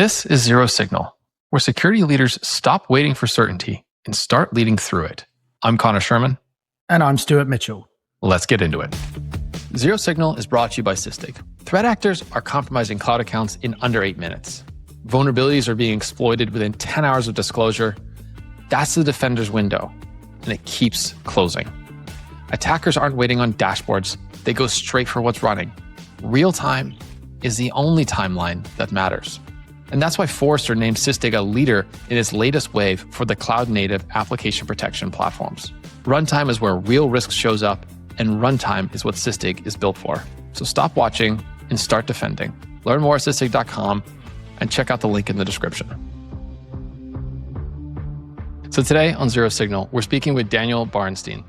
This is Zero Signal, where security leaders stop waiting for certainty and start leading through it. I'm Conor Sherman. And I'm Stuart Mitchell. Let's get into it. Zero Signal is brought to you by CISA. Threat actors are compromising cloud accounts in under 8 minutes. Vulnerabilities are being exploited within 10 hours of disclosure. That's the defender's window, and it keeps closing. Attackers aren't waiting on dashboards. They go straight for what's running. Real time is the only timeline that matters. And that's why Forrester named CISA a leader in its latest wave for the cloud-native application protection platforms. Runtime is where real risk shows up, and runtime is what CISA is built for. So stop watching and start defending. Learn more at CISA.com and check out the link in the description. So today on Zero Signal, we're speaking with Daniel Bardenstein,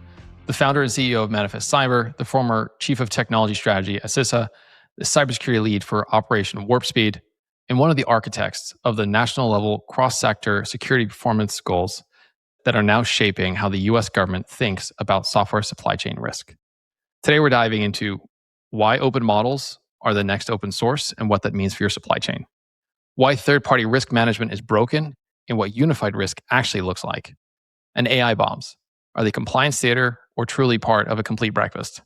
the founder and CEO of Manifest Cyber, the former chief of technology strategy at CISA, the cybersecurity lead for Operation Warp Speed, and one of the architects of the national level cross-sector security performance goals that are now shaping how the US government thinks about software supply chain risk. Today, we're diving into why open models are the next open source and what that means for your supply chain, why third-party risk management is broken and what unified risk actually looks like, and AI bombs. Are they compliance theater or truly part of a complete breakfast?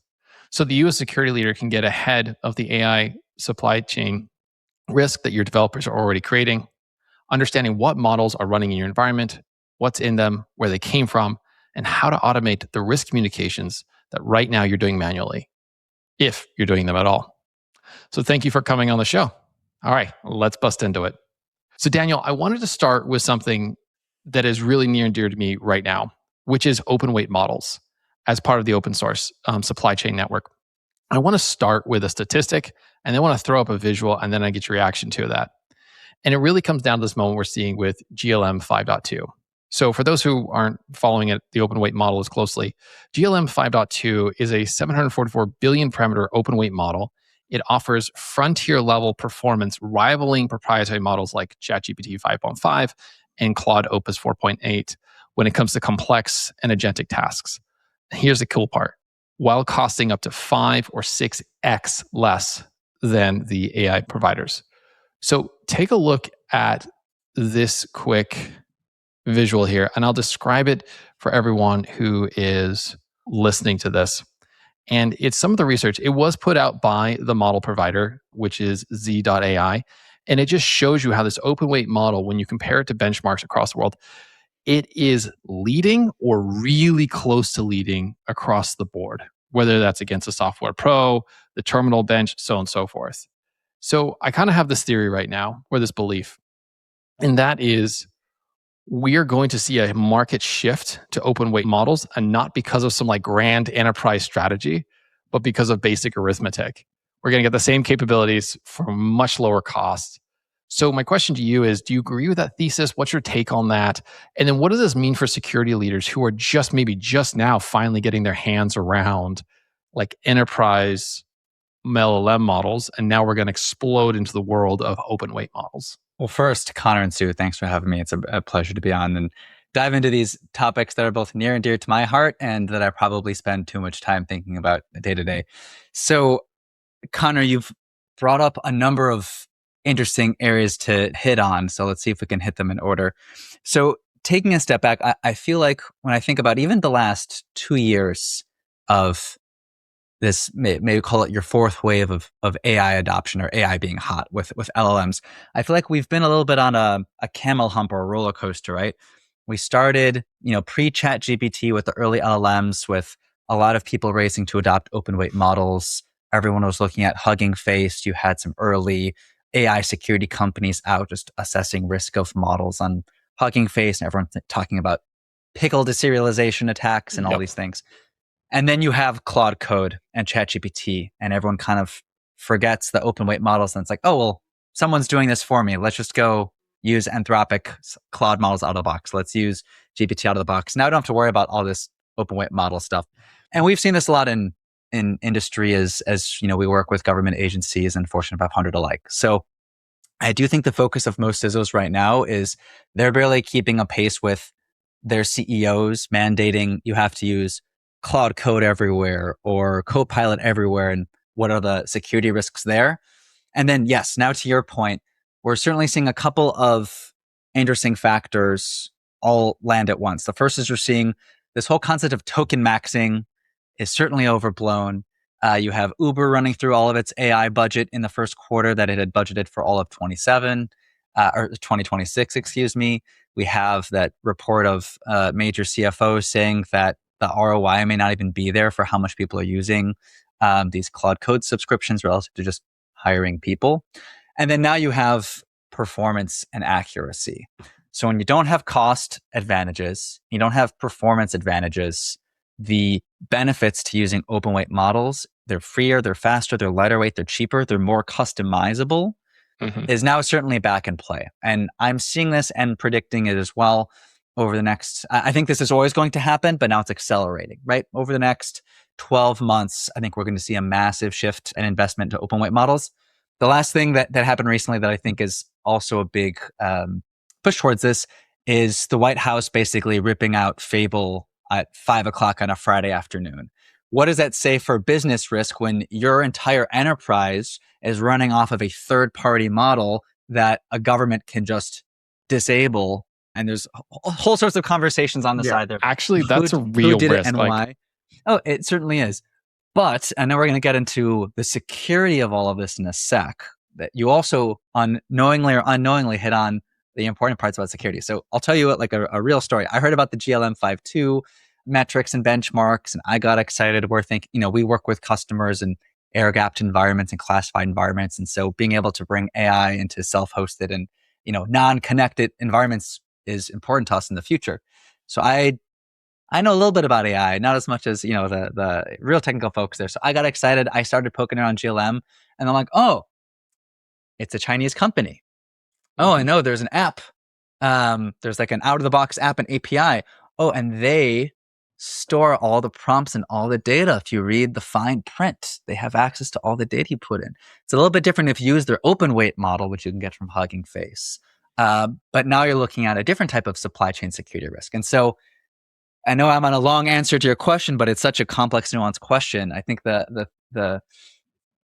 So the US security leader can get ahead of the AI supply chain risk that your developers are already creating, understanding what models are running in your environment, what's in them, where they came from, and how to automate the risk communications that right now you're doing manually, if you're doing them at all. So thank you for coming on the show. All right, let's bust into it. So Daniel, I wanted to start with something that is really near and dear to me right now, which is open weight models as part of the open source supply chain network. I want to start with a statistic, and then I want to throw up a visual, and then I get your reaction to that. And it really comes down to this moment we're seeing with GLM 5.2. So for those who aren't following it, the open weight model as closely, GLM 5.2 is a 744 billion parameter open weight model. It offers frontier level performance rivaling proprietary models like ChatGPT 5.5 and Claude Opus 4.8 when it comes to complex and agentic tasks. Here's the cool part. While costing up to 5 or 6x less than the AI providers. So take a look at this quick visual here, and I'll describe it for everyone who is listening to this. And it's some of the research. It was put out by the model provider, which is Z.ai, and it just shows you how this open weight model, when you compare it to benchmarks across the world, it is leading or really close to leading across the board, whether that's against the Software Pro, the Terminal Bench, so on and so forth. So I kind of have this theory right now, or this belief, and that is we are going to see a market shift to open weight models, and not because of some like grand enterprise strategy, but because of basic arithmetic. We're going to get the same capabilities for much lower cost. So my question to you is, do you agree with that thesis? What's your take on that? And then what does this mean for security leaders who are just now finally getting their hands around like enterprise LLM models, and now we're going to explode into the world of open weight models? Well, first, Conor and Sue, thanks for having me. It's a pleasure to be on and dive into these topics that are both near and dear to my heart and that I probably spend too much time thinking about day to day. So, Conor, you've brought up a number of interesting areas to hit on. So let's see if we can hit them in order. So taking a step back, I feel like when I think about even the last 2 years of this, maybe call it your fourth wave of AI adoption or AI being hot with LLMs, I feel like we've been a little bit on a camel hump or a roller coaster, right? We started, pre-ChatGPT with the early LLMs with a lot of people racing to adopt open weight models. Everyone was looking at Hugging Face. You had some early AI security companies out just assessing risk of models on Hugging Face, and everyone's talking about pickle deserialization attacks and all these things. And then you have Claude Code and ChatGPT, and everyone kind of forgets the open weight models. And it's like, oh, well, someone's doing this for me. Let's just go use Anthropic Claude models out of the box. Let's use GPT out of the box. Now I don't have to worry about all this open weight model stuff. And we've seen this a lot in industry as we work with government agencies and Fortune 500 alike. So I do think the focus of most CISOs right now is they're barely keeping a pace with their CEOs mandating you have to use Claude Code everywhere or Copilot everywhere, and what are the security risks there? And then, yes, now to your point, we're certainly seeing a couple of interesting factors all land at once. The first is you're seeing this whole concept of token maxing is certainly overblown. You have Uber running through all of its AI budget in the first quarter that it had budgeted for all of 2026, excuse me. We have that report of major CFOs saying that the ROI may not even be there for how much people are using these Claude Code subscriptions relative to just hiring people. And then now you have performance and accuracy. So when you don't have cost advantages, you don't have performance advantages, the benefits to using open weight models, they're freer, they're faster, they're lighter weight, they're cheaper, they're more customizable, is now certainly back in play. And I'm seeing this and predicting it as well over the next, I think this is always going to happen, but now it's accelerating, right? Over the next 12 months, I think we're going to see a massive shift and investment to open weight models. The last thing that happened recently that I think is also a big push towards this is the White House basically ripping out Fable at 5:00 on a Friday afternoon. What does that say for business risk when your entire enterprise is running off of a third-party model that a government can just disable? And there's whole sorts of conversations on the side there. Actually, that's a real did risk. It and why? Oh, it certainly is. But I know we're going to get into the security of all of this in a sec. That you also unknowingly or unknowingly hit on the important parts about security. So I'll tell you like a real story. I heard about the GLM 5.2 metrics and benchmarks, and I got excited. We're thinking, we work with customers in air-gapped environments and classified environments. And so being able to bring AI into self-hosted and, non-connected environments is important to us in the future. So I know a little bit about AI, not as much as, the real technical folks there. So I got excited. I started poking around GLM and I'm like, oh, it's a Chinese company. Oh, I know there's an app. There's like an out-of-the-box app and API. Oh, and they store all the prompts and all the data. If you read the fine print, they have access to all the data you put in. It's a little bit different if you use their open weight model, which you can get from Hugging Face. But now you're looking at a different type of supply chain security risk. And so I know I'm on a long answer to your question, but it's such a complex, nuanced question. I think the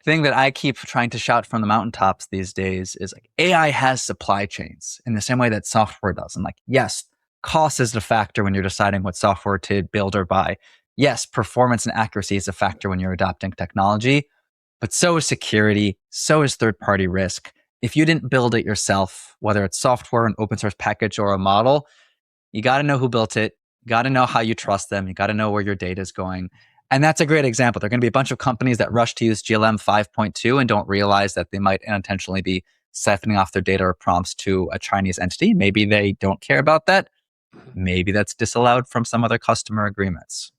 thing that I keep trying to shout from the mountaintops these days is like AI has supply chains in the same way that software does. And like, yes, cost is the factor when you're deciding what software to build or buy. Yes, performance and accuracy is a factor when you're adopting technology, but so is security, so is third-party risk. If you didn't build it yourself, whether it's software, an open source package, or a model, you got to know who built it. You got to know how you trust them. You got to know where your data is going. And that's a great example. There are going to be a bunch of companies that rush to use GLM 5.2 and don't realize that they might unintentionally be siphoning off their data or prompts to a Chinese entity. Maybe they don't care about that. Maybe that's disallowed from some other customer agreements.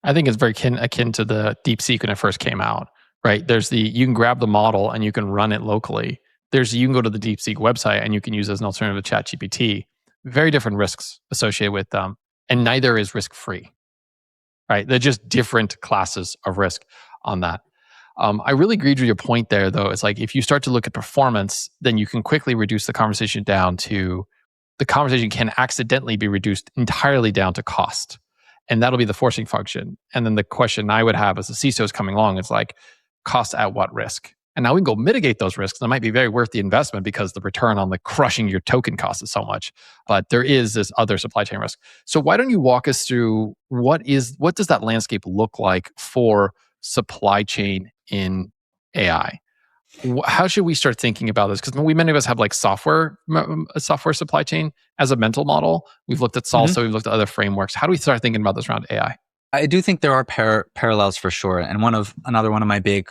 I think it's very akin to the DeepSeek when it first came out, right? You can grab the model and you can run it locally. You can go to the DeepSeek website and you can use it as an alternative to ChatGPT. Very different risks associated with them, and neither is risk-free, right? They're just different classes of risk on that. I really agreed with your point there, though. It's like if you start to look at performance, then you can quickly reduce the conversation down to the conversation can accidentally be reduced entirely down to cost. And that'll be the forcing function. And then the question I would have as a CISO is coming along is like, cost at what risk? And now we can go mitigate those risks. That might be very worth the investment because the return on crushing your token cost is so much. But there is this other supply chain risk. So why don't you walk us through what does that landscape look like for supply chain in AI? How should we start thinking about this? Because many of us have software supply chain as a mental model. We've looked at SALSA, we've looked at other frameworks. How do we start thinking about this around AI? I do think there are parallels for sure. And another one of my big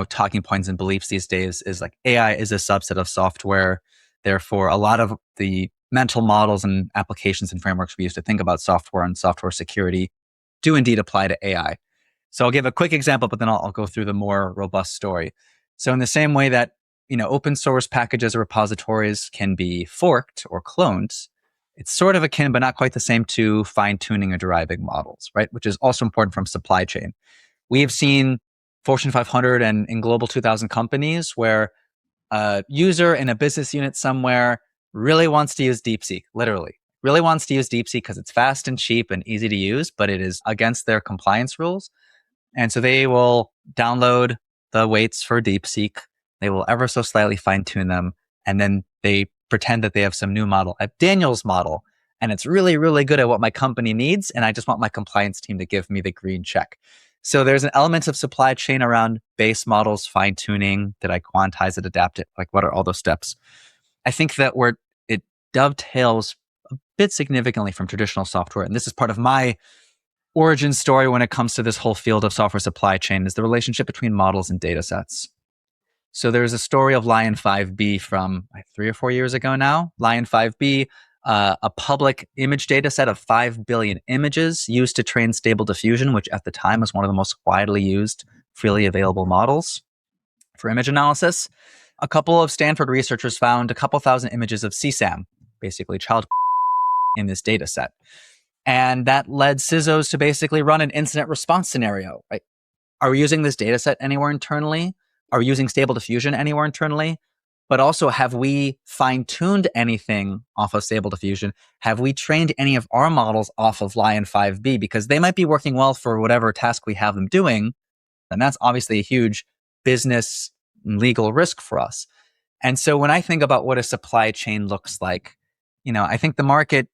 talking points and beliefs these days is like AI is a subset of software. Therefore, a lot of the mental models and applications and frameworks we use to think about software and software security do indeed apply to AI. So I'll give a quick example, but then I'll go through the more robust story. So in the same way that, open source packages or repositories can be forked or cloned, it's sort of akin, but not quite the same to fine-tuning or deriving models, right? Which is also important from supply chain. We have seen Fortune 500 and in Global 2000 companies where a user in a business unit somewhere really wants to use DeepSeek, literally. Really wants to use DeepSeek because it's fast and cheap and easy to use, but it is against their compliance rules. And so they will download the weights for DeepSeek. They will ever so slightly fine-tune them. and then they pretend that they have some new model. I have Daniel's model, and it's really, really good at what my company needs, and I just want my compliance team to give me the green check. So there's an element of supply chain around base models, fine-tuning. Did I quantize it, adapt it? Like, what are all those steps? I think that where it dovetails a bit significantly from traditional software, and this is part of my origin story when it comes to this whole field of software supply chain, is the relationship between models and data sets. So there's a story of Lion 5B from 3 or 4 years ago now. Lion 5B, a public image data set of 5 billion images used to train Stable Diffusion, which at the time was one of the most widely used, freely available models for image analysis. A couple of Stanford researchers found a couple thousand images of CSAM, basically child in this data set. And that led CISOs to basically run an incident response scenario, right? Are we using this data set anywhere internally? Are we using Stable Diffusion anywhere internally? But also, have we fine-tuned anything off of Stable Diffusion? Have we trained any of our models off of Lion 5B? Because they might be working well for whatever task we have them doing. And that's obviously a huge business and legal risk for us. And so when I think about what a supply chain looks like, I think the market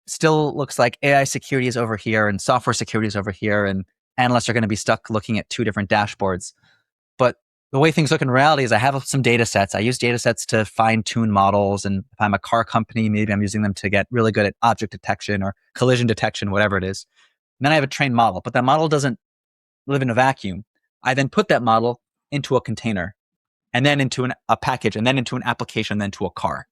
still looks like AI security is over here and software security is over here, and analysts are going to be stuck looking at two different dashboards. But the way things look in reality is I have some data sets. I use data sets to fine tune models. And if I'm a car company, maybe I'm using them to get really good at object detection or collision detection, whatever it is. And then I have a trained model, but that model doesn't live in a vacuum. I then put that model into a container, and then into a package, and then into an application, then to a car.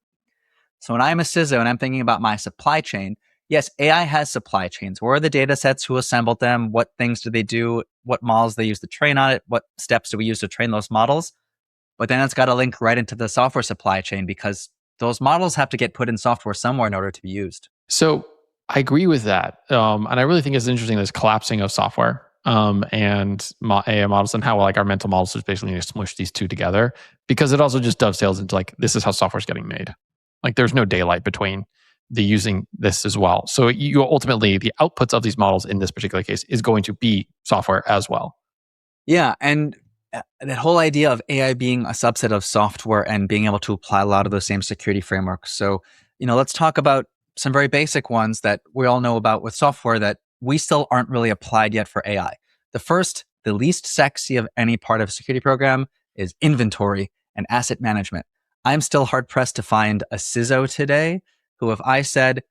So when I'm a CISO and I'm thinking about my supply chain, yes, AI has supply chains. Where are the data sets? Who assembled them? What things do they do? What models they use to train on it? What steps do we use to train those models? But then it's got to link right into the software supply chain, because those models have to get put in software somewhere in order to be used. So I agree with that. And I really think it's interesting, this collapsing of software and AI models, and how like our mental models is basically going to smush these two together, because it also just dovetails into like, this is how software is getting made. Like there's no daylight between the using this as well. So you ultimately, the outputs of these models in this particular case is going to be software as well. Yeah. And that whole idea of AI being a subset of software and being able to apply a lot of those same security frameworks. So, let's talk about some very basic ones that we all know about with software that we still aren't really applied yet for AI. The first, the least sexy of any part of a security program, is inventory and asset management. I'm still hard pressed to find a CISO today who, if I said,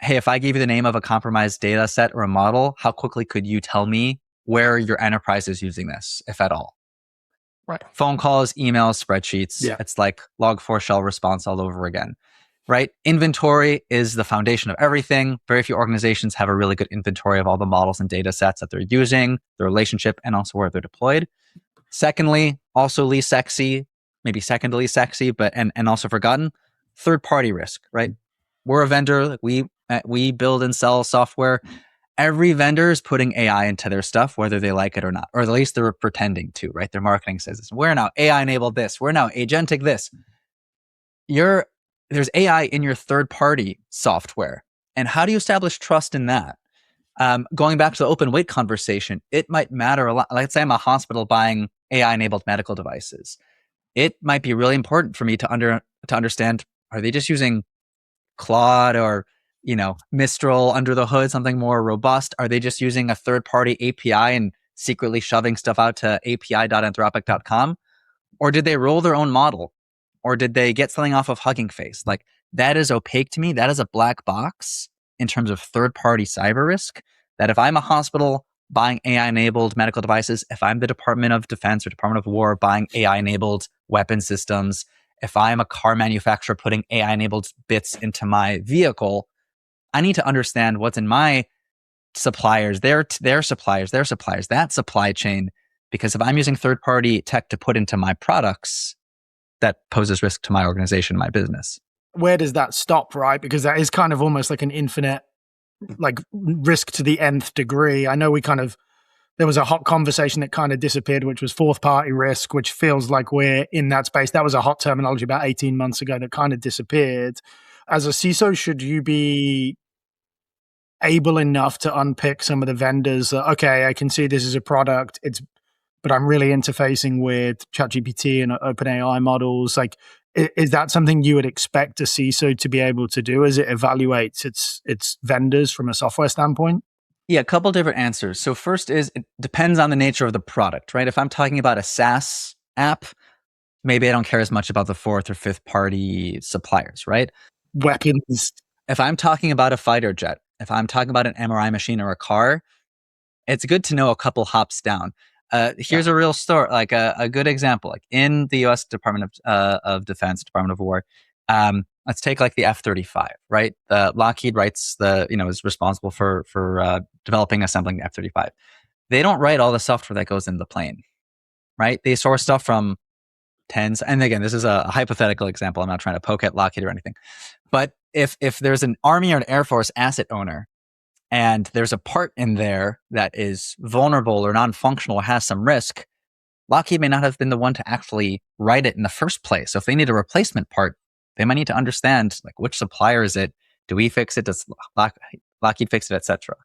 hey, if I gave you the name of a compromised data set or a model, how quickly could you tell me where your enterprise is using this, if at all? Right. Phone calls, emails, spreadsheets. Yeah. It's like log4 shell response all over again, right? Inventory is the foundation of everything. Very few organizations have a really good inventory of all the models and data sets that they're using, the relationship, and also where they're deployed. Secondly, also least sexy, maybe second to least sexy, but and also forgotten, third-party risk, right? We're a vendor. We build and sell software. Every vendor is putting AI into their stuff, whether they like it or not, or at least they're pretending to, right? Their marketing says this. We're now AI-enabled this. We're now agentic this. There's AI in your third-party software. And how do you establish trust in that? Going back to the open weight conversation, it might matter a lot. Let's say I'm a hospital buying AI-enabled medical devices. It might be really important for me to understand, are they just using Claude or Mistral under the hood, something more robust? Are they just using a third-party API and secretly shoving stuff out to api.anthropic.com? Or did they roll their own model? Or did they get something off of Hugging Face? Like, that is opaque to me. That is a black box in terms of third-party cyber risk, that if I'm a hospital buying AI-enabled medical devices, if I'm the Department of Defense or Department of War buying AI-enabled weapon systems, if I'm a car manufacturer putting AI-enabled bits into my vehicle, I need to understand what's in my suppliers, their suppliers, that supply chain. Because if I'm using third-party tech to put into my products, that poses risk to my organization, my business. Where does that stop, right? Because that is kind of almost like an infinite, like, risk to the nth degree. I know there was a hot conversation that kind of disappeared, which was fourth party risk, which feels like we're in that space. That was a hot terminology about 18 months ago that kind of disappeared. As a CISO, should you be able enough to unpick some of the vendors that, okay, I can see this is a product, but I'm really interfacing with ChatGPT and OpenAI models. Like, Is that something you would expect a CISO to be able to do as it evaluates its vendors from a software standpoint? Yeah, a couple different answers. So first is it depends on the nature of the product, right? If I'm talking about a SaaS app, maybe I don't care as much about the fourth or fifth party suppliers, right? Weapons. If I'm talking about a fighter jet, if I'm talking about an MRI machine or a car, it's good to know a couple hops down. Here's a real story, like a good example. Like in the U.S. Department of Defense, Department of War, let's take like the F-35, right? Lockheed is responsible for developing, assembling the F-35. They don't write all the software that goes in the plane, right? They source stuff from tens. And again, this is a hypothetical example. I'm not trying to poke at Lockheed or anything. But if there's an Army or an Air Force asset owner and there's a part in there that is vulnerable or non-functional or has some risk, Lockheed may not have been the one to actually write it in the first place. So if they need a replacement part, they might need to understand like which supplier is it? Do we fix it? Does Lockheed fix it, etc.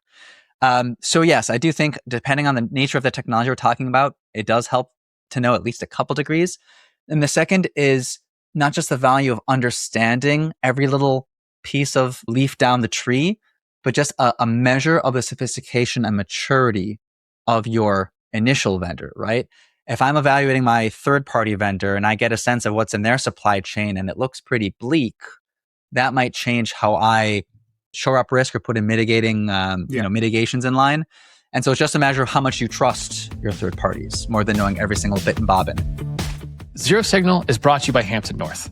So yes, I do think depending on the nature of the technology we're talking about, it does help to know at least a couple degrees. And the second is not just the value of understanding every little piece of leaf down the tree, but just a measure of the sophistication and maturity of your initial vendor, right? If I'm evaluating my third-party vendor and I get a sense of what's in their supply chain and it looks pretty bleak, that might change how I shore up risk or put in mitigations in line. And so it's just a measure of how much you trust your third parties, more than knowing every single bit and bobbin. Zero Signal is brought to you by Hampton North.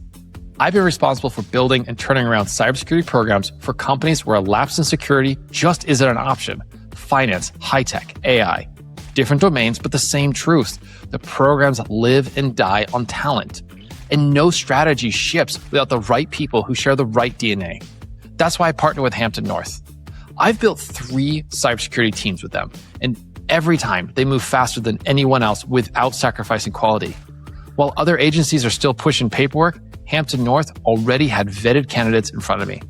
I've been responsible for building and turning around cybersecurity programs for companies where a lapse in security just isn't an option. Finance, high tech, AI. Different domains, but the same truth. The programs live and die on talent. And no strategy ships without the right people who share the right DNA. That's why I partner with Hampton North. I've built 3 cybersecurity teams with them, and every time they move faster than anyone else without sacrificing quality. While other agencies are still pushing paperwork, Hampton North already had vetted candidates in front of me.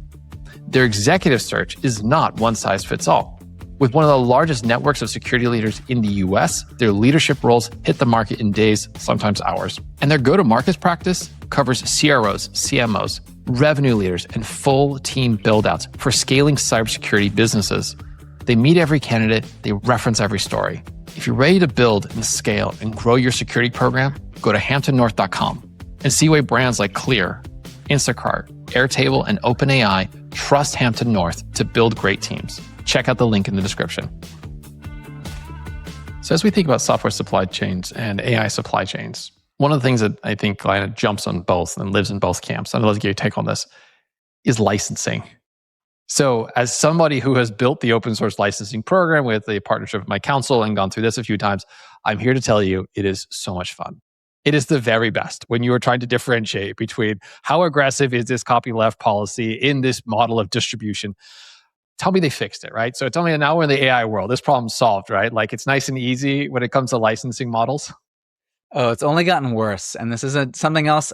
Their executive search is not one size fits all. With one of the largest networks of security leaders in the US, their leadership roles hit the market in days, sometimes hours. And their go-to-market practice covers CROs, CMOs, revenue leaders, and full team build-outs for scaling cybersecurity businesses. They meet every candidate, they reference every story. If you're ready to build and scale and grow your security program, go to hamptonnorth.com and see why brands like Clear, Instacart, Airtable, and OpenAI trust Hampton North to build great teams. Check out the link in the description. So as we think about software supply chains and AI supply chains, one of the things that I think kind of jumps on both and lives in both camps, and I'd love to get your take on this, is licensing. So as somebody who has built the open source licensing program with a partnership with my council and gone through this a few times, I'm here to tell you it is so much fun. It is the very best when you are trying to differentiate between how aggressive is this copyleft policy in this model of distribution. Tell me they fixed it, right? So tell me now we're in the AI world. This problem's solved, right? Like it's nice and easy when it comes to licensing models. Oh, it's only gotten worse. And this is something else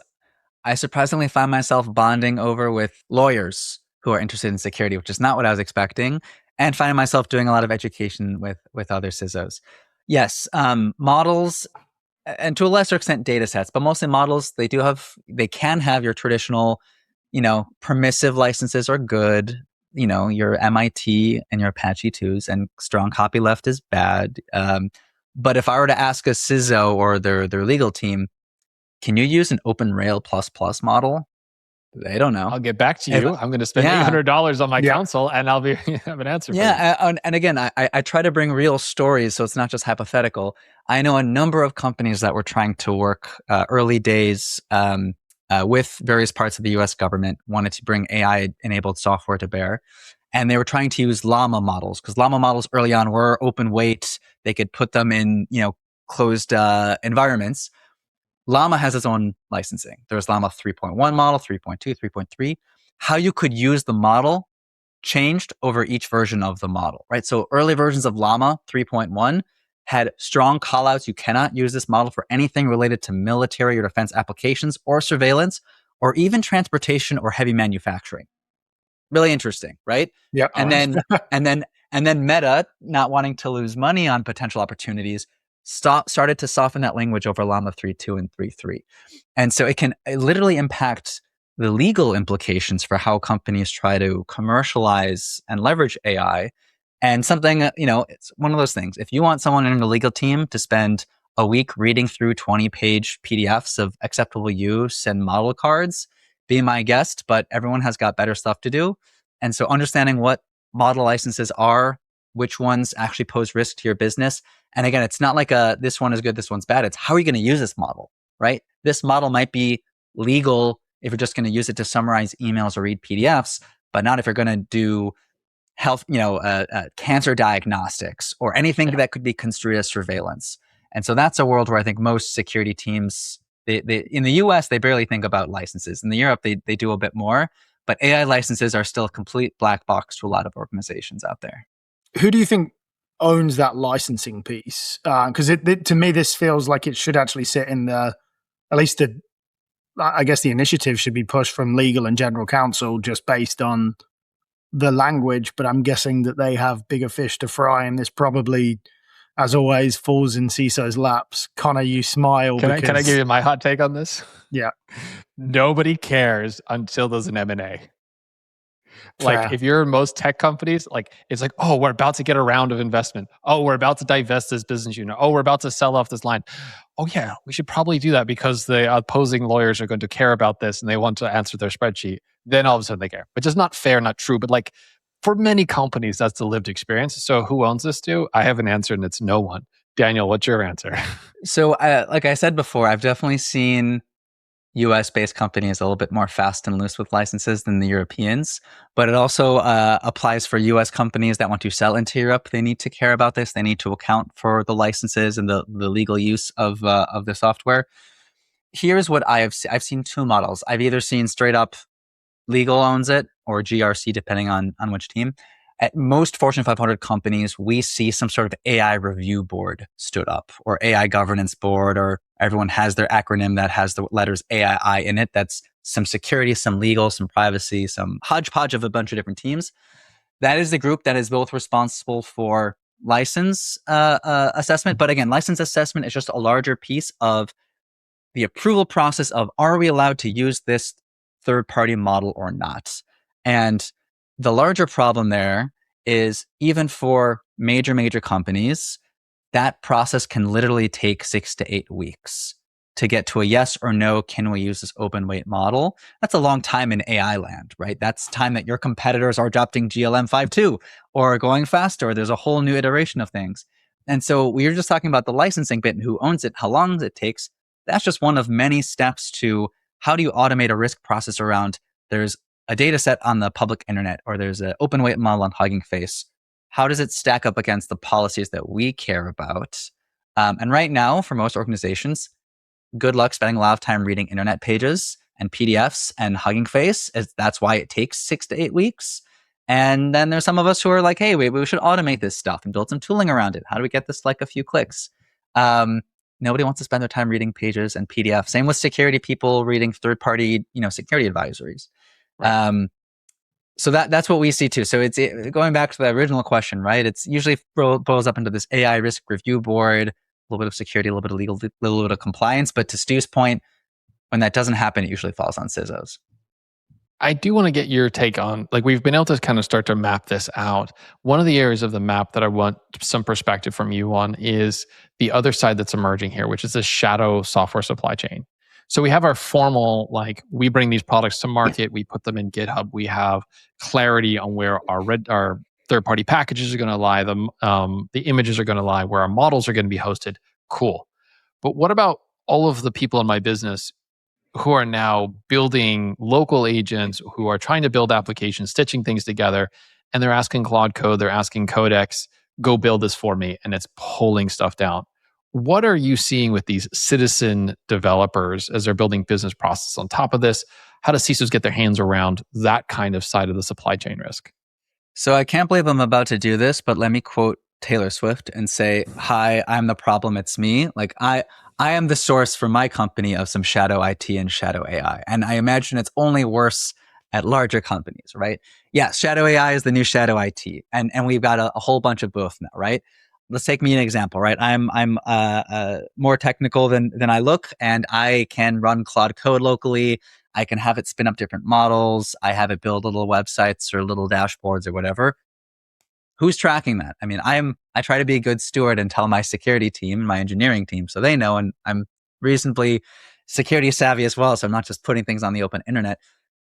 I surprisingly find myself bonding over with lawyers who are interested in security, which is not what I was expecting, and finding myself doing a lot of education with other CISOs. Yes, models, and to a lesser extent datasets, but mostly models, they can have your traditional, permissive licenses are good, your MIT and your Apache 2s, and strong copyleft is bad. But if I were to ask a CISO or their legal team, can you use an OpenRail++ model? They don't know. I'll get back to you. I'm going to spend $800 on my counsel and I'll have an answer for you. And again, I try to bring real stories, so it's not just hypothetical. I know a number of companies that were trying to work early days with various parts of the US government, wanted to bring AI-enabled software to bear. And they were trying to use llama models, because llama models early on were open weight. They could put them in closed environments. Llama has its own licensing. There's Llama 3.1 model, 3.2, 3.3. How you could use the model changed over each version of the model, right? So early versions of Llama 3.1 had strong callouts. You cannot use this model for anything related to military or defense applications or surveillance or even transportation or heavy manufacturing. Really interesting, right? Yeah. And then Meta, not wanting to lose money on potential opportunities, started to soften that language over Llama 3.2 and 3.3. And so it literally impact the legal implications for how companies try to commercialize and leverage AI. And something, it's one of those things. If you want someone in the legal team to spend a week reading through 20-page PDFs of acceptable use and model cards, be my guest, but everyone has got better stuff to do. And so understanding what model licenses are, which ones actually pose risk to your business. And again, it's not like this one is good, this one's bad. It's how are you going to use this model, right? This model might be legal if you're just going to use it to summarize emails or read PDFs, but not if you're going to do health, cancer diagnostics or anything that could be construed as surveillance. And so that's a world where I think most security teams, they in the US, they barely think about licenses. In Europe, they do a bit more, but AI licenses are still a complete black box to a lot of organizations out there. Who do you think owns that licensing piece? Because to me, this feels like it should actually sit in at least I guess the initiative should be pushed from legal and general counsel just based on the language, but I'm guessing that they have bigger fish to fry, and this probably, as always, falls in CISO's laps. Conor, you smile. Can I give you my hot take on this? Yeah. Nobody cares until there's an M&A. Like if you're in most tech companies, like it's like, oh, we're about to get a round of investment. Oh, we're about to divest this business unit. Oh, we're about to sell off this line. Oh yeah, we should probably do that because the opposing lawyers are going to care about this and they want to answer their spreadsheet. Then all of a sudden they care, which is not fair, not true. But like for many companies, that's the lived experience. So who owns this too? I have an answer and it's no one. Daniel, what's your answer? So like I said before, I've definitely seen US-based companies a little bit more fast and loose with licenses than the Europeans, but it also applies for US companies that want to sell into Europe. They need to care about this. They need to account for the licenses and the legal use of the software. Here's what I've seen two models. I've either seen straight up legal owns it or GRC, depending on which team. At most Fortune 500 companies, we see some sort of AI review board stood up or AI governance board, or everyone has their acronym that has the letters AII in it. That's some security, some legal, some privacy, some hodgepodge of a bunch of different teams. That is the group that is both responsible for license assessment. But again, license assessment is just a larger piece of the approval process of, are we allowed to use this third-party model or not? And the larger problem there is even for major companies, that process can literally take 6 to 8 weeks to get to a yes or no, can we use this open weight model? That's a long time in AI land, right? That's time that your competitors are adopting GLM 5.2 or going faster, or there's a whole new iteration of things. And so we were just talking about the licensing bit and who owns it, how long it takes. That's just one of many steps to how do you automate a risk process around there's a data set on the public internet, or there's an open weight model on Hugging Face. How does it stack up against the policies that we care about? And right now, for most organizations, good luck spending a lot of time reading internet pages and PDFs and Hugging Face. That's why it takes 6 to 8 weeks. And then there's some of us who are like, hey, wait, we should automate this stuff and build some tooling around it. How do we get this like a few clicks? Nobody wants to spend their time reading pages and PDFs. Same with security people reading third-party, security advisories. Right. So that's what we see too. So it's going back to the original question, right? It's usually boils up into this AI risk review board, a little bit of security, a little bit of legal, a little bit of compliance. But to Stu's point, when that doesn't happen, it usually falls on CISOs. I do want to get your take on, like, we've been able to kind of start to map this out. One of the areas of the map that I want some perspective from you on is the other side that's emerging here, which is the shadow software supply chain. So we have our formal, like, we bring these products to market, we put them in GitHub, we have clarity on where our third-party packages are going to lie, the images are going to lie, where our models are going to be hosted. Cool. But what about all of the people in my business who are now building local agents, who are trying to build applications, stitching things together, and they're asking Claude Code, they're asking Codex, go build this for me, and it's pulling stuff down. What are you seeing with these citizen developers as they're building business processes on top of this? How do CISOs get their hands around that kind of side of the supply chain risk? So I can't believe I'm about to do this, but let me quote Taylor Swift and say, hi, I'm the problem, it's me. Like I am the source for my company of some shadow IT and shadow AI. And I imagine it's only worse at larger companies, right? Yeah, shadow AI is the new shadow IT. And we've got a whole bunch of both now, right? let's take me an example, right? I'm more technical than I look, and I can run Claude Code locally. I can have it spin up different models. I have it build little websites or little dashboards or whatever. Who's tracking that? I mean, I try to be a good steward and tell my security team, my engineering team, so they know, and I'm reasonably security savvy as well. So I'm not just putting things on the open internet.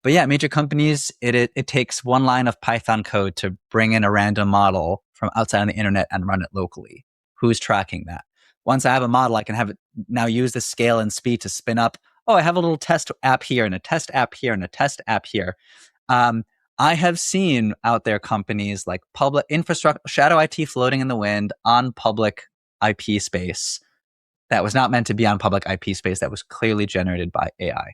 But yeah, major companies, it takes one line of Python code to bring in a random model from outside on the internet and run it locally. Who's tracking that? Once I have a model, I can have it now use the scale and speed to spin up. Oh, I have a little test app here and a test app here and a test app here. I have seen out there companies like public infrastructure, shadow IT floating in the wind on public IP space that was not meant to be on public IP space, that was clearly generated by AI.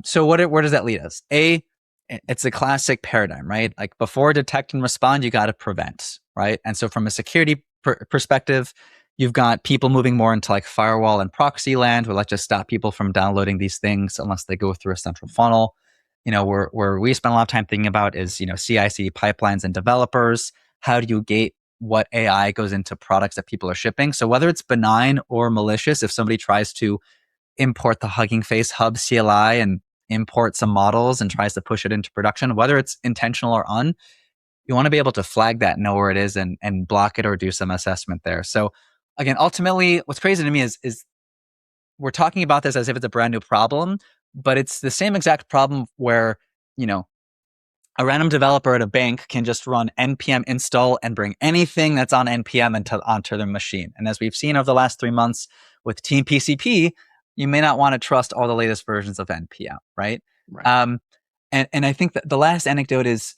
So where does that lead us? It's a classic paradigm, right? Like before detect and respond, you got to prevent, right? And so from a security perspective, you've got people moving more into like firewall and proxy land, where let's just stop people from downloading these things unless they go through a central funnel. Where we spend a lot of time thinking about is, CI/CD pipelines and developers. How do you gate what AI goes into products that people are shipping? So whether it's benign or malicious, if somebody tries to import the Hugging Face Hub CLI and import some models and tries to push it into production, whether it's intentional or you want to be able to flag that, know where it is, and block it or do some assessment there. So again, ultimately, what's crazy to me is we're talking about this as if it's a brand new problem, but it's the same exact problem where, a random developer at a bank can just run npm install and bring anything that's on npm onto their machine. And as we've seen over the last 3 months with Team PCP, you may not want to trust all the latest versions of npm, right? And I think that the last anecdote is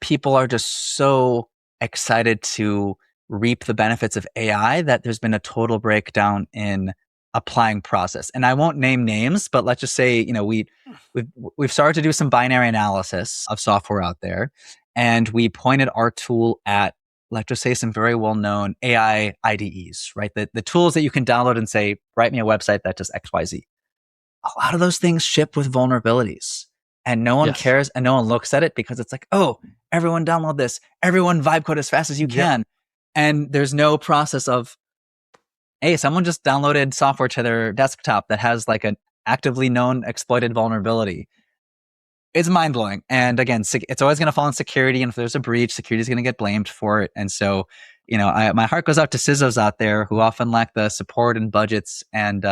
people are just so excited to reap the benefits of AI that there's been a total breakdown in applying process. And I won't name names, but let's just say, we've started to do some binary analysis of software out there, and we pointed our tool at, let's just say, some very well-known AI IDEs, right? The tools that you can download and say, write me a website that does XYZ. A lot of those things ship with vulnerabilities, and no one cares and no one looks at it because it's like, oh, everyone download this, everyone vibe code as fast as you can. And there's no process of, hey, someone just downloaded software to their desktop that has like an actively known exploited vulnerability. It's mind-blowing. And again, it's always going to fall on security. And if there's a breach, security is going to get blamed for it. And so, my heart goes out to CISOs out there who often lack the support and budgets and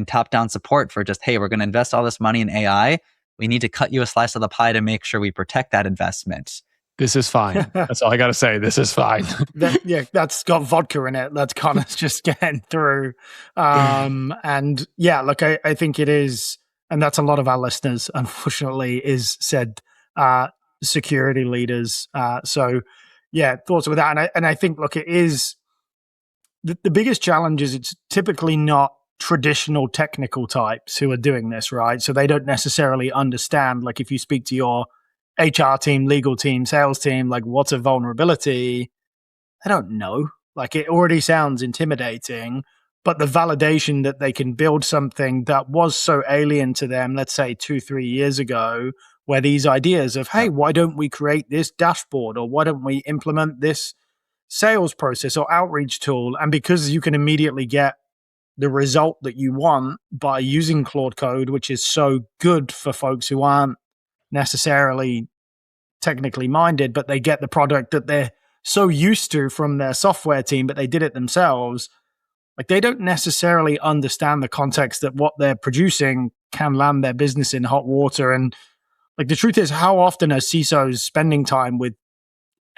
top-down support for just, hey, we're going to invest all this money in AI. We need to cut you a slice of the pie to make sure we protect that investment. This is fine. That's all I got to say. This is fine. That's got vodka in it. That's Conor's just getting through. And yeah, look, I think it is, and that's a lot of our listeners, unfortunately, is said security leaders. So yeah, thoughts with that. And I think, look, it is, the biggest challenge is it's typically not traditional technical types who are doing this, right? So they don't necessarily understand, like if you speak to your HR team, legal team, sales team, like what's a vulnerability? I don't know. Like it already sounds intimidating, but the validation that they can build something that was so alien to them, let's say 2-3 years ago, where these ideas of, hey, why don't we create this dashboard, or why don't we implement this sales process or outreach tool? And because you can immediately get the result that you want by using Claude Code, which is so good for folks who aren't necessarily technically minded, but they get the product that they're so used to from their software team, but they did it themselves. Like they don't necessarily understand the context that what they're producing can land their business in hot water. And like the truth is, how often are CISOs spending time with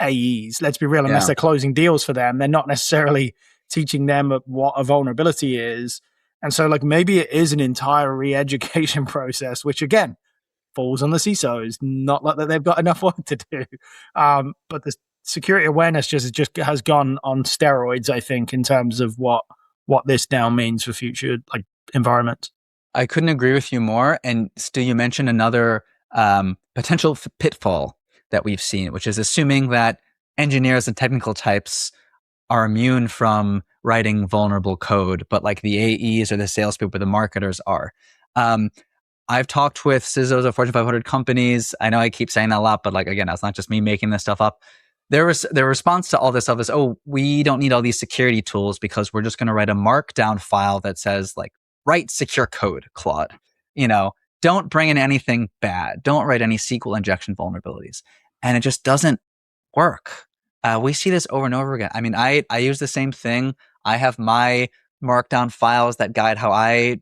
AEs? Let's be real, unless they're closing deals for them, they're not necessarily teaching them what a vulnerability is. And so like maybe it is an entire re-education process, which again, falls on the CISOs, not like that they've got enough work to do. But the security awareness just has gone on steroids, I think, in terms of what this now means for future like environments. I couldn't agree with you more. And Stu, you mentioned another potential pitfall that we've seen, which is assuming that engineers and technical types are immune from writing vulnerable code, but like the AEs or the salespeople or the marketers are. I've talked with CISOs of Fortune 500 companies. I know I keep saying that a lot, but like, again, that's not just me making this stuff up. their response to all this stuff is, oh, we don't need all these security tools because we're just going to write a markdown file that says like, write secure code, Claude. Don't bring in anything bad. Don't write any SQL injection vulnerabilities. And it just doesn't work. We see this over and over again. I mean, I use the same thing. I have my markdown files that guide how I,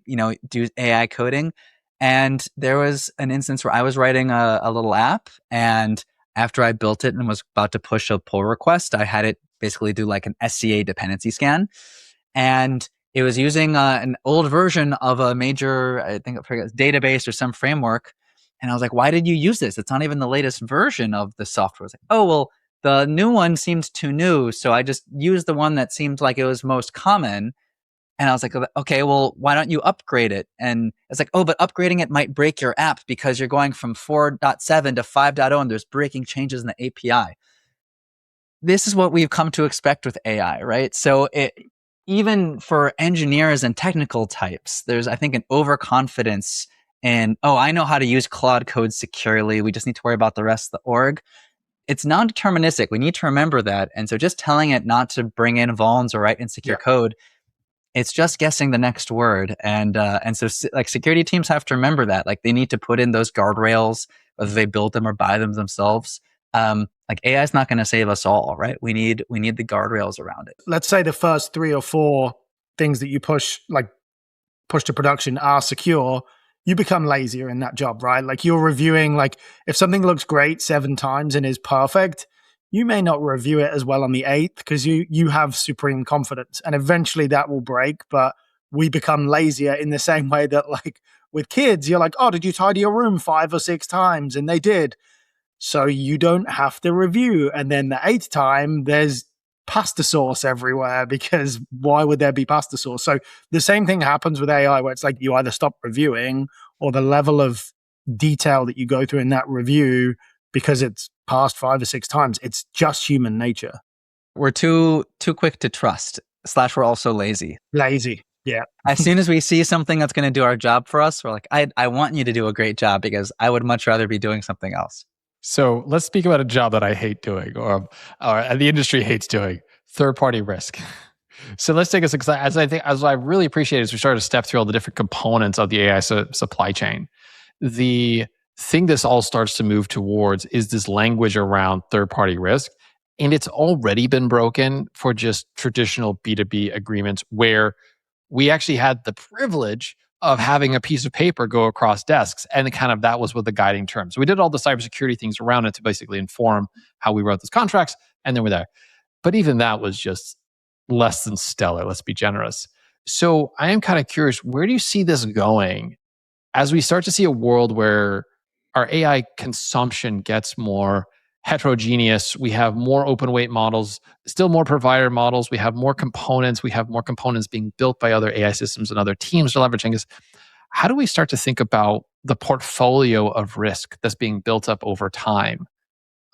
do AI coding. And there was an instance where I was writing a little app, and after I built it and was about to push a pull request, I had it basically do like an SCA dependency scan. And it was using an old version of a major, I forget, database or some framework. And I was like, why did you use this? It's not even the latest version of the software. I was like, oh, well, the new one seemed too new. So I just used the one that seemed like it was most common. And I was like, okay, well, why don't you upgrade it? And it's like, oh, but upgrading it might break your app because you're going from 4.7 to 5.0 and there's breaking changes in the API. This is what we've come to expect with AI, right? So even for engineers and technical types, there's, I think, an overconfidence in, oh, I know how to use Claude code securely. We just need to worry about the rest of the org. It's non-deterministic. We need to remember that. And so just telling it not to bring in vulns or write insecure code, it's just guessing the next word. And so like security teams have to remember that. Like they need to put in those guardrails, whether they build them or buy them themselves. Like AI is not going to save us all, right? We need the guardrails around it. Let's say the first 3 or 4 things that you push to production are secure. You become lazier in that job, right? Like you're reviewing, like if something looks great 7 times and is perfect, you may not review it as well on the 8th because you have supreme confidence, and eventually that will break. But we become lazier in the same way that, like with kids, you're like, oh, did you tidy your room 5 or 6 times? And they did. So you don't have to review. And then the 8th time, there's pasta sauce everywhere, because why would there be pasta sauce? So the same thing happens with AI, where it's like you either stop reviewing, or the level of detail that you go through in that review, because it's passed 5 or 6 times, it's just human nature. We're too quick to trust, / we're also lazy. Lazy. Yeah. As soon as we see something that's going to do our job for us, we're like, I want you to do a great job because I would much rather be doing something else. So let's speak about a job that I hate doing, or the industry hates doing: third-party risk. So let's take as I really appreciate as we started to step through all the different components of the AI supply chain. The thing this all starts to move towards is this language around third-party risk, and it's already been broken for just traditional B2B agreements, where we actually had the privilege of having a piece of paper go across desks. And kind of that was what the guiding terms. So we did all the cybersecurity things around it to basically inform how we wrote those contracts. And then we're there. But even that was just less than stellar. Let's be generous. So I am kind of curious, where do you see this going as we start to see a world where our AI consumption gets more heterogeneous? We have more open weight models, still more provider models. We have more components. We have more components being built by other AI systems and other teams are leveraging this. How do we start to think about the portfolio of risk that's being built up over time?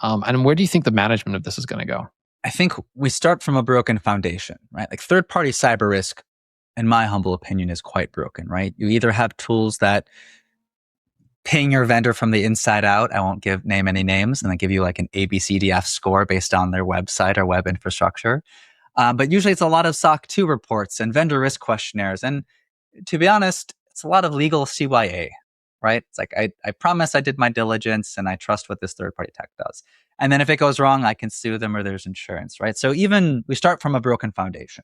And where do you think the management of this is going to go? I think we start from a broken foundation, right? Like third-party cyber risk, in my humble opinion, is quite broken, right? You either have tools that ping your vendor from the inside out. I won't name any names, and I give you like an ABCDF score based on their website or web infrastructure. But usually it's a lot of SOC 2 reports and vendor risk questionnaires. And to be honest, it's a lot of legal CYA, right? It's like, I promise I did my diligence and I trust what this third-party tech does. And then if it goes wrong, I can sue them or there's insurance, right? So even we start from a broken foundation,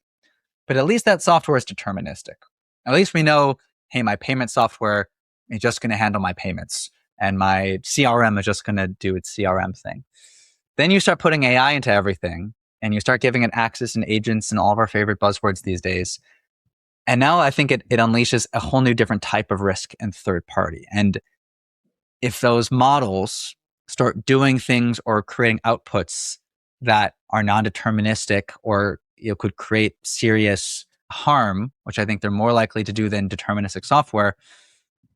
but at least that software is deterministic. At least we know, hey, my payment software is just going to handle my payments and my CRM is just going to do its CRM thing. Then you start putting AI into everything and you start giving it access and agents and all of our favorite buzzwords these days. And now I think it unleashes a whole new different type of risk in third party. And if those models start doing things or creating outputs that are non-deterministic or could create serious harm, which I think they're more likely to do than deterministic software,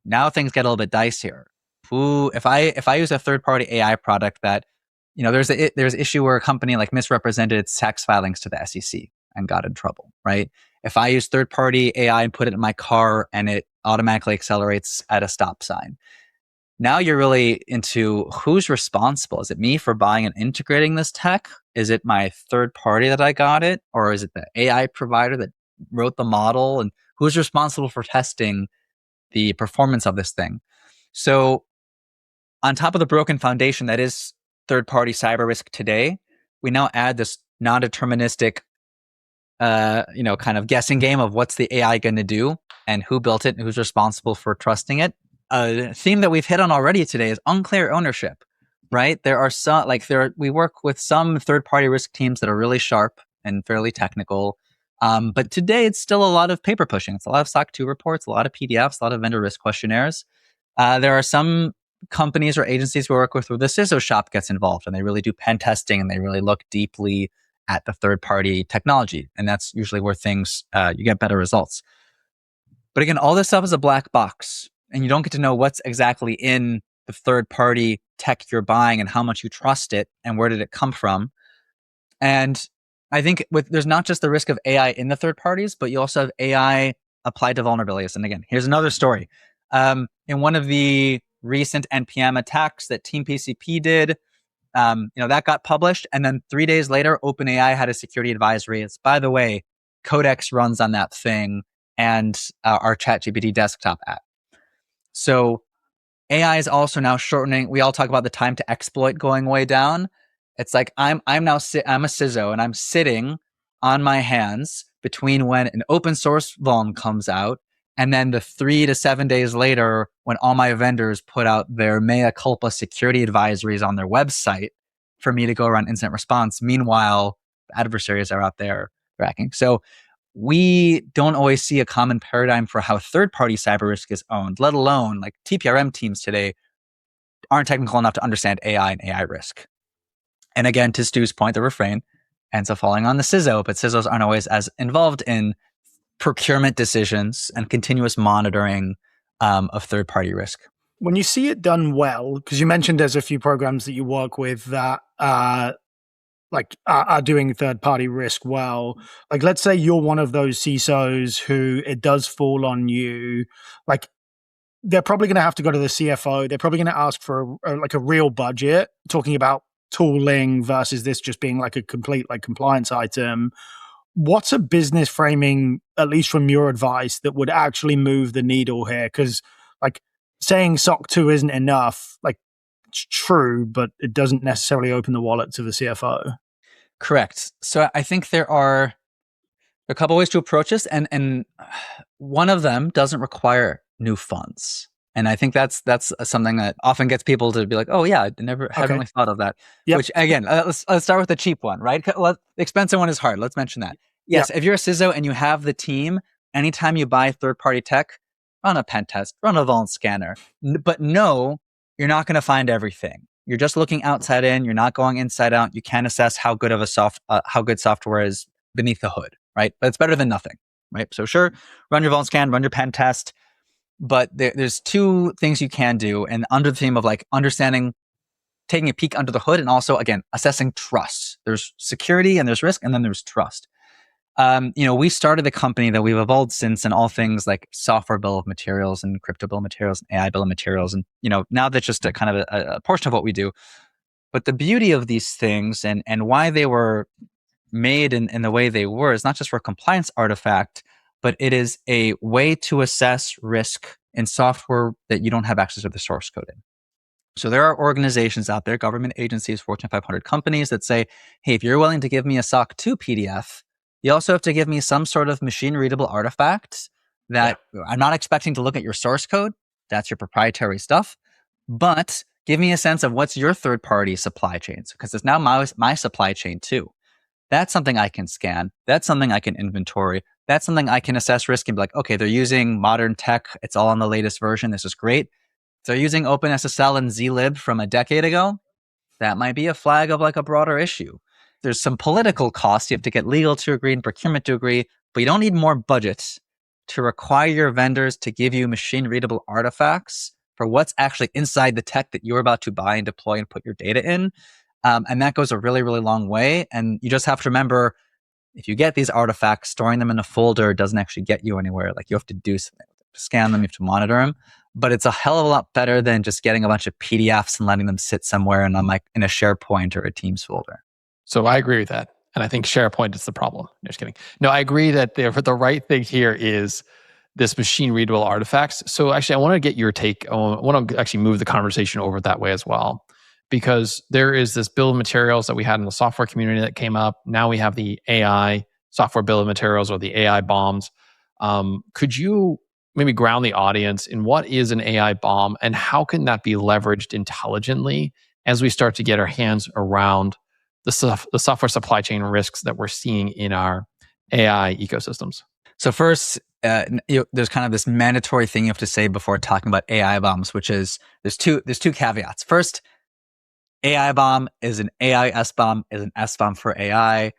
now things get a little bit dicier. If I use a third-party AI product that, there's an issue where a company like misrepresented its tax filings to the SEC and got in trouble, right? If I use third-party AI and put it in my car and it automatically accelerates at a stop sign, Now you're really into who's responsible. Is it me for buying and integrating this tech? Is it my third party that I got it? Or is it the AI provider that wrote the model? And who's responsible for testing the performance of this thing? So on top of the broken foundation that is third-party cyber risk today, we now add this non-deterministic, kind of guessing game of what's the AI going to do and who built it and who's responsible for trusting it. A theme that we've hit on already today is unclear ownership, right? There are some, we work with some third-party risk teams that are really sharp and fairly technical. But today it's still a lot of paper pushing. It's a lot of SOC 2 reports, a lot of PDFs, a lot of vendor risk questionnaires. There are some companies or agencies we work with where the CISO shop gets involved and they really do pen testing and they really look deeply at the third-party technology. And that's usually where things, you get better results. But again, all this stuff is a black box and you don't get to know what's exactly in the third-party tech you're buying and how much you trust it and where did it come from. And I think there's not just the risk of AI in the third parties, but you also have AI applied to vulnerabilities. And again, here's another story. In one of the recent NPM attacks that Team PCP did, that got published. And then 3 days later, OpenAI had a security advisory. It's, by the way, Codex runs on that thing and our ChatGPT desktop app. So AI is also now shortening. We all talk about the time to exploit going way down. It's like I'm a CISO and I'm sitting on my hands between when an open source vuln comes out and then the 3 to 7 days later when all my vendors put out their mea culpa security advisories on their website for me to go around incident response. Meanwhile, adversaries are out there tracking. So we don't always see a common paradigm for how third-party cyber risk is owned, let alone like TPRM teams today aren't technical enough to understand AI and AI risk. And again, to Stu's point, the refrain ends up falling on the CISO, but CISOs aren't always as involved in procurement decisions and continuous monitoring of third-party risk. When you see it done well, because you mentioned there's a few programs that you work with that are doing third-party risk well. Like, let's say you're one of those CISOs who it does fall on you. Like, they're probably going to have to go to the CFO. They're probably going to ask for a real budget, talking about tooling versus this just being like a complete compliance item. What's a business framing, at least from your advice, that would actually move the needle here? Because saying SOC 2 isn't enough, it's true, but it doesn't necessarily open the wallet to the CFO. Correct. So I think there are a couple ways to approach this, and one of them doesn't require new funds. And I think that's something that often gets people to be like, oh yeah, I haven't really thought of that. Yep. Which again, let's start with the cheap one, right? The expensive one is hard. Let's mention that. Yes, If you're a CISO and you have the team, anytime you buy third-party tech, run a pen test, run a vuln scanner. But no, you're not going to find everything. You're just looking outside in. You're not going inside out. You can't assess how good software is beneath the hood, right? But it's better than nothing, right? So sure, run your vuln scan, run your pen test. But there's two things you can do, and under the theme of understanding, taking a peek under the hood, and also again assessing trust. There's security and there's risk, and then there's trust. We started the company that we've evolved since in all things like software bill of materials and crypto bill of materials and AI bill of materials, and now that's just a kind of a portion of what we do. But the beauty of these things and why they were made in the way they were is not just for a compliance artifact, but it is a way to assess risk in software that you don't have access to the source code in. So there are organizations out there, government agencies, Fortune 500 companies that say, hey, if you're willing to give me a SOC 2 PDF, you also have to give me some sort of machine-readable artifact that I'm not expecting to look at your source code. That's your proprietary stuff. But give me a sense of what's your third-party supply chains, because it's now my supply chain too. That's something I can scan. That's something I can inventory. That's something I can assess risk and be like, okay, they're using modern tech. It's all on the latest version. This is great. If they're using OpenSSL and zlib from a decade ago, that might be a flag of a broader issue. There's some political costs. You have to get legal to agree and procurement to agree, but you don't need more budget to require your vendors to give you machine-readable artifacts for what's actually inside the tech that you're about to buy and deploy and put your data in. And that goes a really, really long way. And you just have to remember, if you get these artifacts, storing them in a folder doesn't actually get you anywhere. You have to do something to scan them, you have to monitor them. but it's a hell of a lot better than just getting a bunch of PDFs and letting them sit somewhere in a SharePoint or a Teams folder. So I agree with that. And I think SharePoint is the problem. No, just kidding. No, I agree that the right thing here is this machine readable artifacts. So actually, I want to get your take. I want to actually move the conversation over that way as well, because there is this bill of materials that we had in the software community that came up. Now we have the AI software bill of materials, or the AI BOMs. Could you maybe ground the audience in what is an AI BOM and how can that be leveraged intelligently as we start to get our hands around the software supply chain risks that we're seeing in our AI ecosystems? So first, there's kind of this mandatory thing you have to say before talking about AI BOMs, which is there's two caveats. First, AI BOM is an AI SBOM, is an SBOM for AI.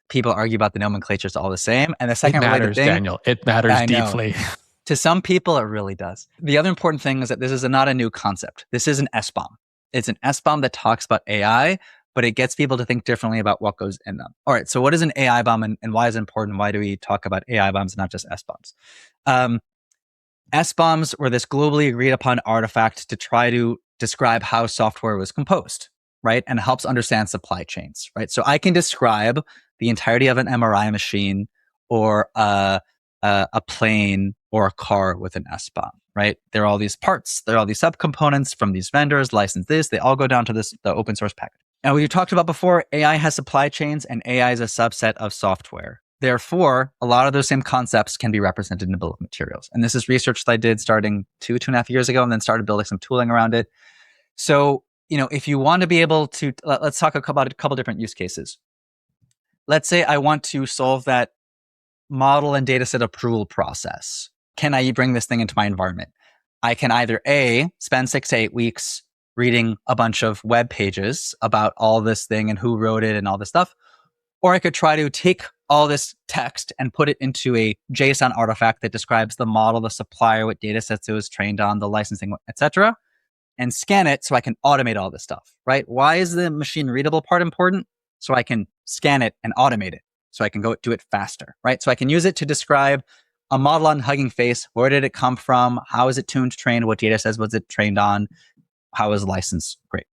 People argue about the nomenclature, it's all the same. And the second related thing, Daniel, it matters deeply. To some people, it really does. The other important thing is that this is not a new concept. This is an SBOM. It's an SBOM that talks about AI, but it gets people to think differently about what goes in them. All right, so what is an AI BOM and why is it important? Why do we talk about AI BOMs and not just SBOMs? SBOMs were this globally agreed upon artifact to try to describe how software was composed, right? And helps understand supply chains, right? So I can describe the entirety of an MRI machine or a plane or a car with an SBOM, right? There are all these parts, there are all these subcomponents from these vendors, license this, they all go down to the open source package. And we talked about before, AI has supply chains and AI is a subset of software. Therefore, a lot of those same concepts can be represented in the bill of materials. And this is research that I did starting 2.5 years ago and then started building some tooling around it. So, if you want to be able to, let's talk about a couple different use cases. Let's say I want to solve that model and dataset approval process. Can I bring this thing into my environment? I can either spend 6 to 8 weeks reading a bunch of web pages about all this thing and who wrote it and all this stuff, or I could try to take all this text and put it into a JSON artifact that describes the model, the supplier, what datasets it was trained on, the licensing, etc., and scan it so I can automate all this stuff, right? Why is the machine readable part important? So I can scan it and automate it. So I can go do it faster, right? So I can use it to describe a model on Hugging Face. Where did it come from? How is it tuned, trained? What data sets was it trained on? How is licensed? Great.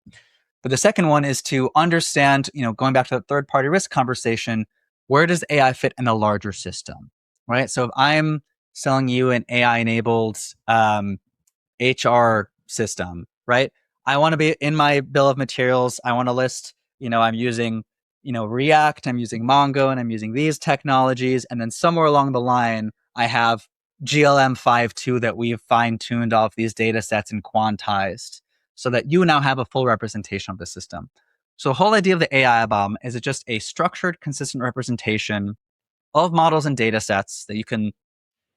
But the second one is to understand, going back to the third-party risk conversation, where does AI fit in a larger system, right? So if I'm selling you an AI-enabled HR system, right? I want to be in my bill of materials. I want to list, I'm using React, I'm using Mongo, and I'm using these technologies. And then somewhere along the line, I have GLM 5.2 that we've fine-tuned all of these data sets and quantized so that you now have a full representation of the system. So the whole idea of the AI BOM is it's just a structured, consistent representation of models and data sets that you can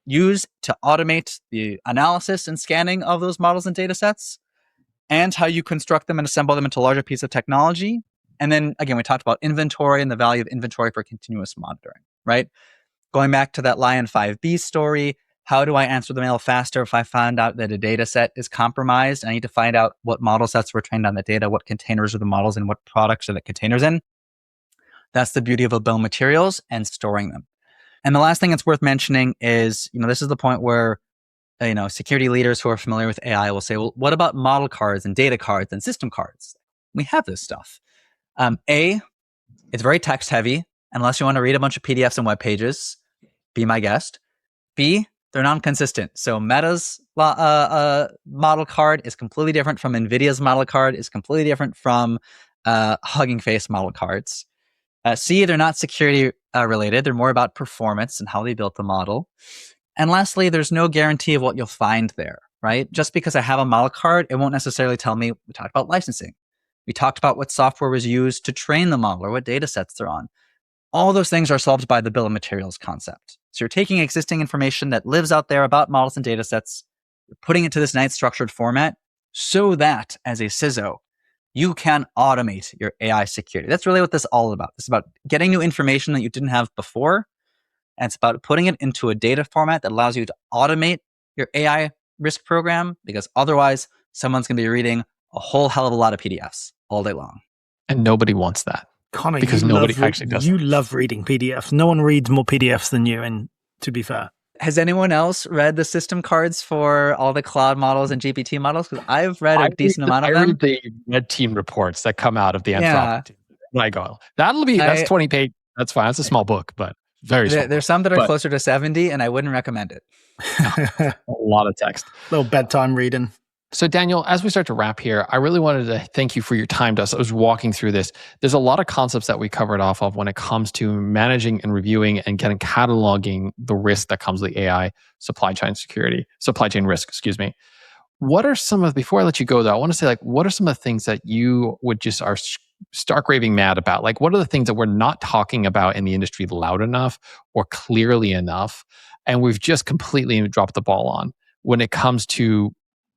use to automate the analysis and scanning of those models and data sets, and how you construct them and assemble them into a larger piece of technology. And then again, we talked about inventory and the value of inventory for continuous monitoring, right? Going back to that Lion 5B story, how do I answer the mail faster if I find out that a data set is compromised? I need to find out what model sets were trained on the data, what containers are the models, and what products are the containers in. That's the beauty of a bill of materials and storing them. And the last thing that's worth mentioning is, this is the point where security leaders who are familiar with AI will say, well, what about model cards and data cards and system cards? We have this stuff. It's very text heavy. Unless you want to read a bunch of PDFs and web pages, be my guest. B, they're non-consistent. So Meta's model card is completely different from NVIDIA's model card, is completely different from Hugging Face model cards. C, they're not security related. They're more about performance and how they built the model. And lastly, there's no guarantee of what you'll find there, right? Just because I have a model card, it won't necessarily tell me. We talked about licensing. We talked about what software was used to train the model or what data sets they're on. All those things are solved by the bill of materials concept. So you're taking existing information that lives out there about models and data sets, you're putting it to this nice structured format so that as a CISO, you can automate your AI security. That's really what this is all about. It's about getting new information that you didn't have before. And it's about putting it into a data format that allows you to automate your AI risk program, because otherwise someone's going to be reading a whole hell of a lot of PDFs all day long. And nobody wants that. Conor, because nobody actually does. You love reading PDFs. No one reads more PDFs than you, and to be fair. Has anyone else read the system cards for all the Claude models and GPT models? Because I've read a decent amount of them. I read the red team reports that come out of the Anthropic team. And I go, that's 20 pages. That's fine. That's a small book, but very small. There's some that are closer to 70, and I wouldn't recommend it. A lot of text. Little bedtime reading. So Daniel, as we start to wrap here, I really wanted to thank you for your time to us. I was walking through this. There's a lot of concepts that we covered off of when it comes to managing and reviewing and kind of cataloging the risk that comes with the AI supply chain risk, excuse me. What are some of, before I let you go though, I want to say like, what are some of the things that you would just are stark raving mad about? Like, what are the things that we're not talking about in the industry loud enough or clearly enough? And we've just completely dropped the ball on when it comes to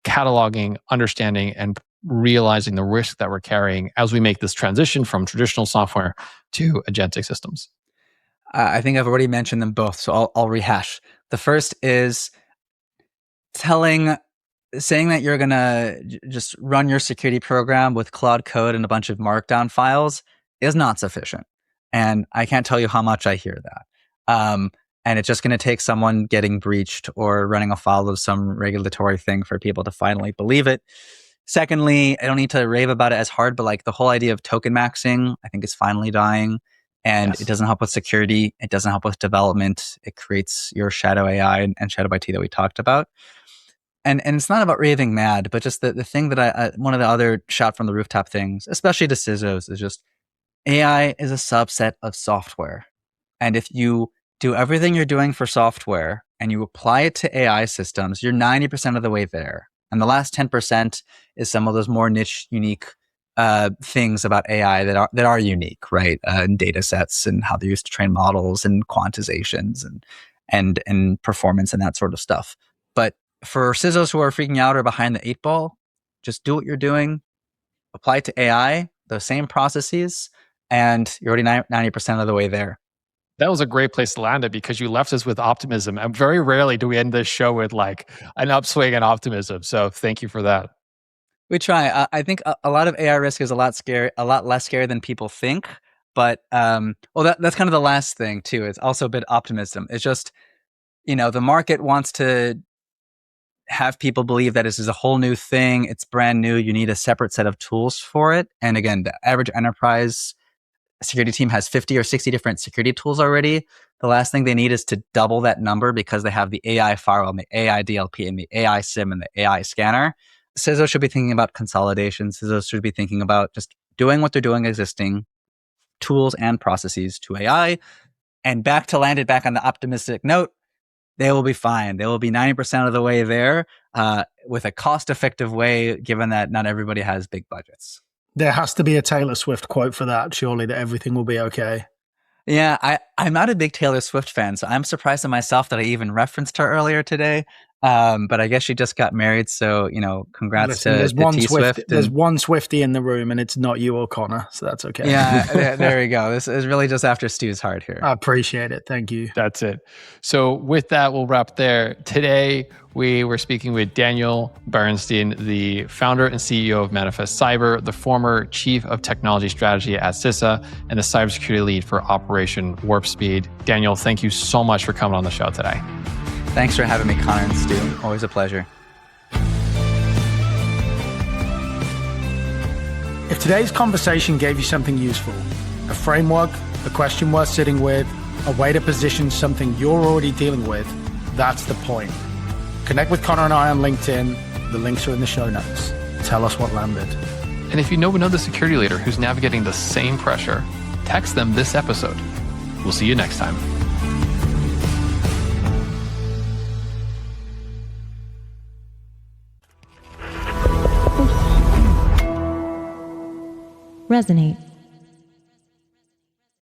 cataloging, understanding, and realizing the risk that we're carrying as we make this transition from traditional software to agentic systems? I think I've already mentioned them both, so I'll rehash. The first is saying that you're going to just run your security program with Claude code and a bunch of markdown files is not sufficient. And I can't tell you how much I hear that. And it's just going to take someone getting breached or running afoul of some regulatory thing for people to finally believe it. Secondly, I don't need to rave about it as hard, but like the whole idea of token maxing, I think is finally dying. And It doesn't help with security. It doesn't help with development. It creates your shadow AI and shadow IT that we talked about. And it's not about raving mad, but just the thing that one of the other shot from the rooftop things, especially to CISOs, is just AI is a subset of software. And if you do everything you're doing for software and you apply it to AI systems, you're 90% of the way there. And the last 10% is some of those more niche, unique things about AI that are unique, right? And data sets and how they're used to train models and quantizations and performance and that sort of stuff. But for CISOs who are freaking out or behind the 8 ball, just do what you're doing, apply it to AI, those same processes, and you're already 90% of the way there. That was a great place to land it because you left us with optimism. And very rarely do we end this show with like an upswing in optimism. So thank you for that. We try. I think a lot of AI risk is a lot less scary than people think. But that's kind of the last thing too. It's also a bit optimism. It's just, the market wants to have people believe that this is a whole new thing. It's brand new. You need a separate set of tools for it. And again, the average enterprise security team has 50 or 60 different security tools already. The last thing they need is to double that number because they have the AI firewall and the AI DLP and the AI SIM and the AI scanner. CISO should be thinking about consolidation. CISO should be thinking about just doing what they're doing existing tools and processes to AI. And land it back on the optimistic note, they will be fine. They will be 90% of the way there with a cost-effective way, given that not everybody has big budgets. There has to be a Taylor Swift quote for that, surely, that everything will be okay. Yeah, I'm not a big Taylor Swift fan, so I'm surprised at myself that I even referenced her earlier today. But I guess she just got married, so, congrats to T-Swift. There's one Swiftie in the room, and it's not you or Conor, so that's okay. Yeah, there we go. This is really just after Stu's heart here. I appreciate it. Thank you. That's it. So with that, we'll wrap there. Today, we were speaking with Daniel Bardenstein, the founder and CEO of Manifest Cyber, the former chief of technology strategy at CISA, and the cybersecurity lead for Operation Warp Speed. Daniel, thank you so much for coming on the show today. Thanks for having me, Conor and Stu. Always a pleasure. If today's conversation gave you something useful, a framework, a question worth sitting with, a way to position something you're already dealing with, that's the point. Connect with Conor and I on LinkedIn. The links are in the show notes. Tell us what landed. And if you know another security leader who's navigating the same pressure, text them this episode. We'll see you next time. Resonate.